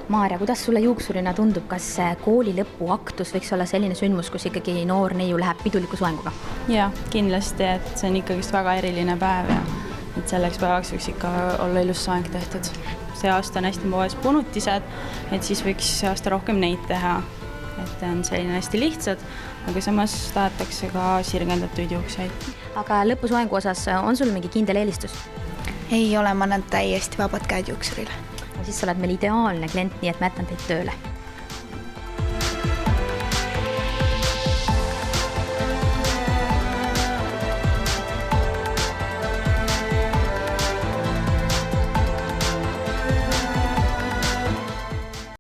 Maarja, kuidas sulle juuksurina tundub, kas kooli lõpuaktus võiks olla selline sündmus, kus ikkagi noor neiu läheb piduliku soenguga? Jaa, kindlasti, et see on ikkagi väga eriline päev ja et selleks päevaks võiks ikka olla ilus soeng tehtud. See aasta on hästi moes punutised, et siis võiks see aasta rohkem neid teha. Et on selline hästi lihtsad, aga samas tahetakse ka sirgendatud juukseid. Aga lõpusoengu osas on sul mingi kindel eelistus? Ei ole, ma annan täiesti vabad käed juuksurile. Siis sa oled meil ideaalne klient, nii et ma jätan teid tööle.